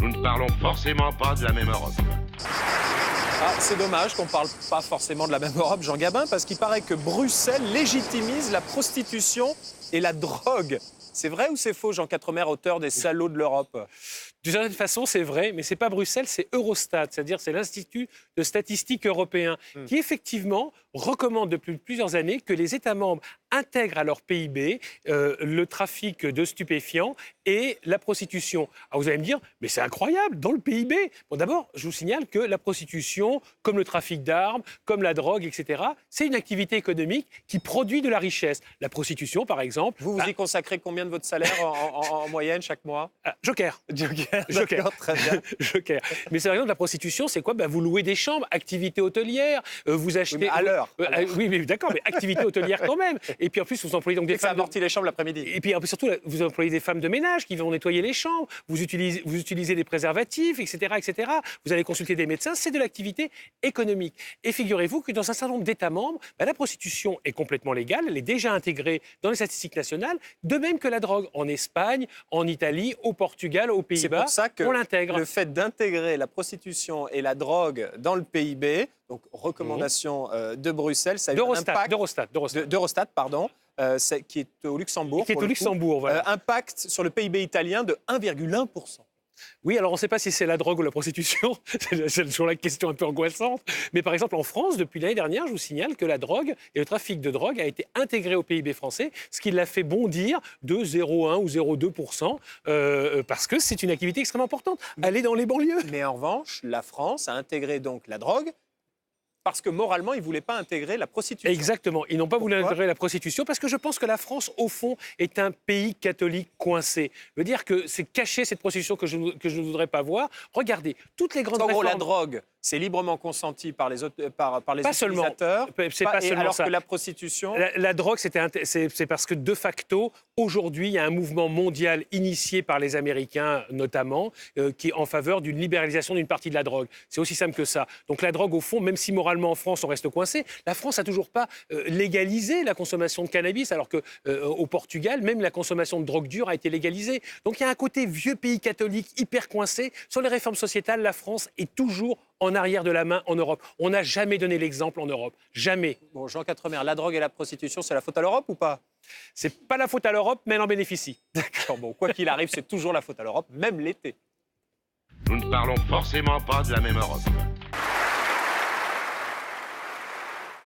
Nous ne parlons forcément pas de la même Europe. Ah, c'est dommage qu'on ne parle pas forcément de la même Europe, Jean Gabin, parce qu'il paraît que Bruxelles légitimise la prostitution et la drogue. C'est vrai ou c'est faux, Jean Quatremer, auteur des Salauds de l'Europe? D'une certaine façon, c'est vrai, mais ce n'est pas Bruxelles, c'est Eurostat, c'est-à-dire c'est l'Institut de statistique européen, qui effectivement recommande depuis plusieurs années que les États membres intègrent à leur PIB le trafic de stupéfiants et la prostitution. Alors vous allez me dire, mais c'est incroyable, dans le PIB. Bon, d'abord, je vous signale que la prostitution, comme le trafic d'armes, comme la drogue, etc., c'est une activité économique qui produit de la richesse. La prostitution, par exemple... Vous y consacrez combien de votre salaire en moyenne chaque mois? Joker. D'accord, très bien. Joker. Mais par exemple, la prostitution, c'est quoi? Vous louez des chambres, activité hôtelière, vous achetez... Oui, mais à l'heure. Oui, mais d'accord, mais activité hôtelière quand même. Et puis en plus, vous employez donc des Ça femmes... amortit les chambres l'après-midi. Et puis surtout, vous employez des femmes de ménage qui vont nettoyer les chambres, vous utilisez des préservatifs, etc., etc. Vous allez consulter des médecins, c'est de l'activité économique. Et figurez-vous que dans un certain nombre d'États membres, la prostitution est complètement légale, elle est déjà intégrée dans les statistiques nationales, de même que la drogue. En Espagne, en Italie, au Portugal, aux Pays-Bas, c'est pour ça que on l'intègre. Le fait d'intégrer la prostitution et la drogue dans le PIB, donc recommandation de Bruxelles, ça a eu un impact... D'Eurostat, pardon. Qui est au Luxembourg. Qui est au Luxembourg, voilà. Impact sur le PIB italien de 1,1%. Oui, alors on ne sait pas si c'est la drogue ou la prostitution, c'est toujours la question un peu angoissante. Mais par exemple, en France, depuis l'année dernière, je vous signale que la drogue et le trafic de drogue a été intégré au PIB français, ce qui l'a fait bondir de 0,1 ou 0,2%, parce que c'est une activité extrêmement importante. Aller dans les banlieues. Mais en revanche, la France a intégré donc la drogue, parce que moralement, ils ne voulaient pas intégrer la prostitution. Exactement. Ils n'ont pas voulu intégrer la prostitution parce que je pense que la France, au fond, est un pays catholique coincé. Je veux dire que c'est cacher cette prostitution que je ne voudrais pas voir. Regardez, toutes les grandes réformes... la drogue, c'est librement consenti par les utilisateurs. C'est pas seulement alors ça. que la prostitution... La drogue, c'est parce que, de facto, aujourd'hui, il y a un mouvement mondial initié par les Américains, notamment, qui est en faveur d'une libéralisation d'une partie de la drogue. C'est aussi simple que ça. Donc la drogue, au fond, même si moralement, en France, on reste coincé, la France n'a toujours pas légalisé la consommation de cannabis, alors qu'au Portugal, même la consommation de drogue dure a été légalisée. Donc il y a un côté vieux pays catholique hyper coincé. Sur les réformes sociétales, la France est toujours en arrière de la main en Europe. On n'a jamais donné l'exemple en Europe. Jamais. Bon, Jean Quatremer, la drogue et la prostitution, c'est la faute à l'Europe ou pas? C'est pas la faute à l'Europe, mais elle en bénéficie. D'accord, bon, quoi qu'il arrive, c'est toujours la faute à l'Europe, même l'été. Nous ne parlons forcément pas de la même Europe.